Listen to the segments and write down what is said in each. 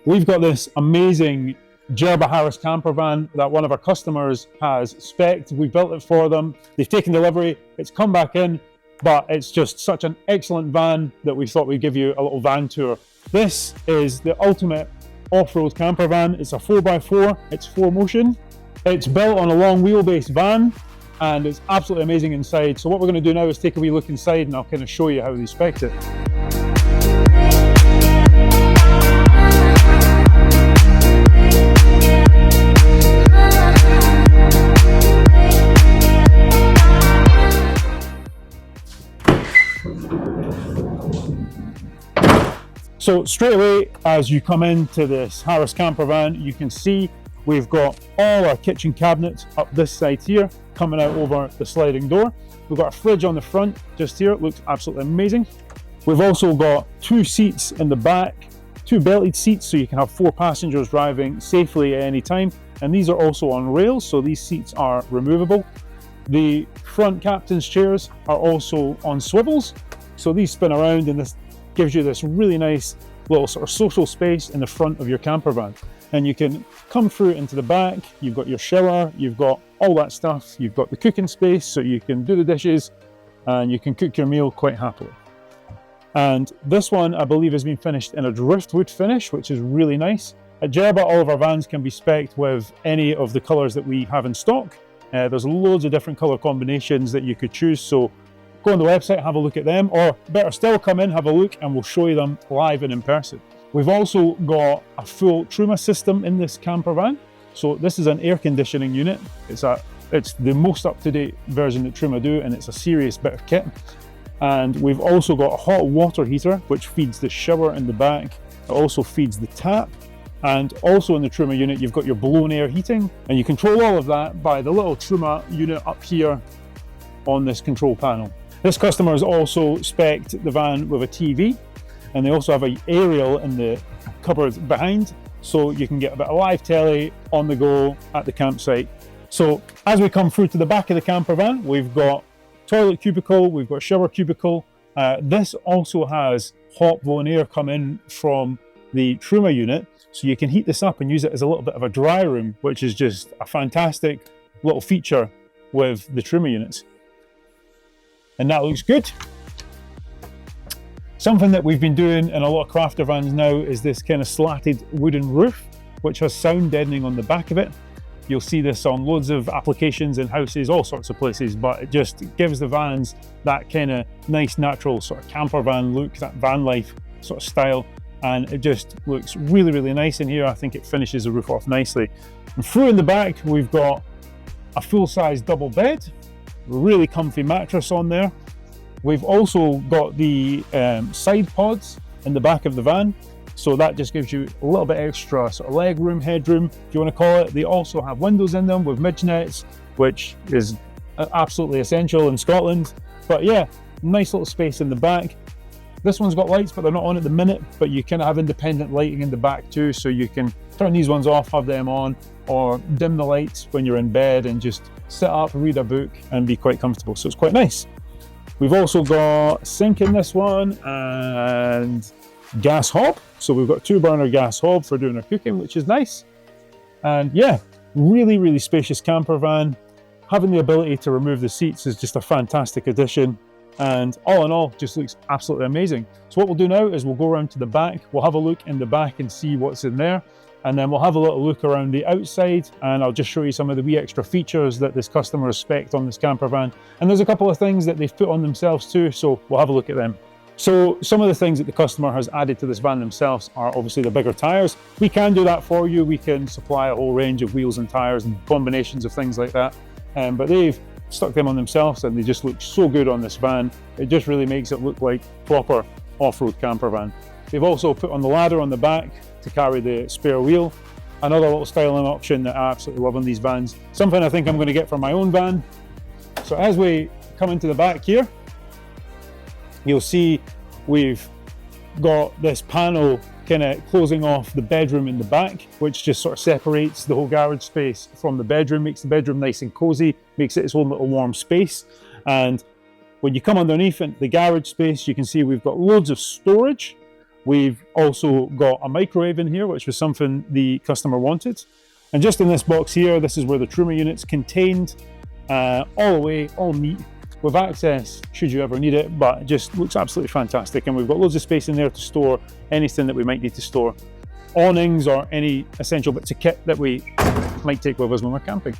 We've got this amazing Jerba campervan that one of our customers has spec'd. We built it for them. They've taken delivery. It's come back in, but it's just such an excellent van that we thought we'd give you a little van tour. This is the ultimate off-road camper van. It's a 4x4. It's 4Motion. It's built on a long wheelbase van, and it's absolutely amazing inside. So what we're going to do now is take a wee look inside, and I'll kind of show you how they spec'd it. So straight away, as you come into this Harris campervan, you can see we've got all our kitchen cabinets up this side here, coming out over the sliding door. We've got a fridge on the front just here. It looks absolutely amazing. We've also got 2 seats in the back, 2 belted seats, so you can have 4 passengers driving safely at any time. And these are also on rails, so these seats are removable. The front captain's chairs are also on swivels, so these spin around, and this gives you this really nice little sort of social space in the front of your camper van. And you can come through into the back. You've got your shower, you've got all that stuff, you've got the cooking space, so you can do the dishes and you can cook your meal quite happily. And this one, I believe, has been finished in a driftwood finish, which is really nice. At Jerba, all of our vans can be spec'd with any of the colours that we have in stock. There's loads of different colour combinations that you could choose, so go on the website, have a look at them, or better still, come in, have a look, and we'll show you them live and in person. We've also got a full Truma system in this camper van. So this is an air conditioning unit. It's the most up-to-date version that Truma do, and it's a serious bit of kit. And we've also got a hot water heater, which feeds the shower in the back. It also feeds the tap. And also in the Truma unit, you've got your blown air heating, and you control all of that by the little Truma unit up here on this control panel. This customer has also spec'd the van with a TV, and they also have an aerial in the cupboard behind, so you can get a bit of live telly on the go at the campsite. So as we come through to the back of the camper van, we've got toilet cubicle, we've got shower cubicle. This also has hot blown air come in from the Truma unit, so you can heat this up and use it as a little bit of a dry room, which is just a fantastic little feature with the Truma units. And that looks good. Something that we've been doing in a lot of crafter vans now is this kind of slatted wooden roof, which has sound deadening on the back of it. You'll see this on loads of applications in houses, all sorts of places, but it just gives the vans that kind of nice, natural sort of camper van look, that van life sort of style. And it just looks really, really nice in here. I think it finishes the roof off nicely. And through in the back, we've got a full-size double bed, really comfy mattress on there. We've also got the side pods in the back of the van, so that just gives you a little bit extra sort of leg room, headroom, if you want to call it. They also have windows in them with midge nets, which is absolutely essential in Scotland. But yeah, nice little space in the back. This one's got lights, but they're not on at the minute, but you can have independent lighting in the back too, so you can turn these ones off, have them on, or dim the lights when you're in bed and just sit up, read a book, and be quite comfortable. So it's quite nice. We've also got a sink in this one and gas hob. So we've got 2-burner gas hob for doing our cooking, which is nice. And yeah, really, really spacious camper van. Having the ability to remove the seats is just a fantastic addition. And all in all, just looks absolutely amazing. So what we'll do now is we'll go around to the back. We'll have a look in the back and see what's in there. And then we'll have a little look around the outside, and I'll just show you some of the wee extra features that this customer has spec'd on this camper van. And there's a couple of things that they've put on themselves too, so we'll have a look at them. So some of the things that the customer has added to this van themselves are obviously the bigger tires. We can do that for you. We can supply a whole range of wheels and tires and combinations of things like that. But they've stuck them on themselves, and they just look so good on this van. It just really makes it look like proper off-road camper van. They've also put on the ladder on the back to carry the spare wheel. Another little styling option that I absolutely love on these vans. Something I think I'm going to get for my own van. So as we come into the back here, you'll see we've got this panel kind of closing off the bedroom in the back, which just sort of separates the whole garage space from the bedroom, makes the bedroom nice and cozy, makes it its own little warm space. And when you come underneath the garage space, you can see we've got loads of storage. We've also got a microwave in here, which was something the customer wanted. And just in this box here, this is where the Truma unit's contained, all away, all neat, with access should you ever need it, but it just looks absolutely fantastic. And we've got loads of space in there to store anything that we might need to store. Awnings or any essential bits of kit that we might take with us when we're camping.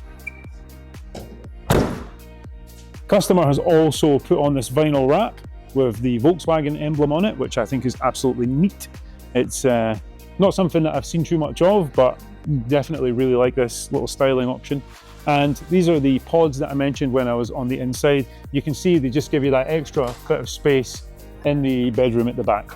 Customer has also put on this vinyl wrap with the Volkswagen emblem on it, which I think is absolutely neat. It's not something that I've seen too much of, but definitely really like this little styling option. And these are the pods that I mentioned when I was on the inside. You can see they just give you that extra bit of space in the bedroom at the back.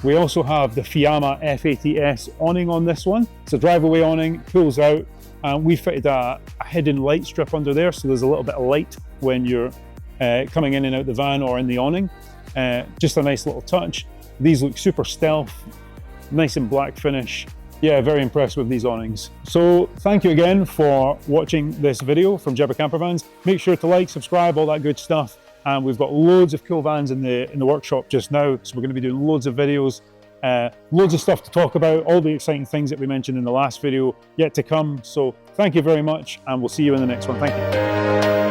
We also have the Fiamma F80S awning on this one. It's a drive-away awning, pulls out, and we fitted a hidden light strip under there, so there's a little bit of light when you're coming in and out the van or in the awning. Just a nice little touch. These look super stealth, nice and black finish. Yeah, very impressed with these awnings. So thank you again for watching this video from Jerba Campervans. Make sure to like, subscribe, all that good stuff. And we've got loads of cool vans in the workshop just now. So we're going to be doing loads of videos, loads of stuff to talk about, all the exciting things that we mentioned in the last video yet to come. So thank you very much, and we'll see you in the next one. Thank you.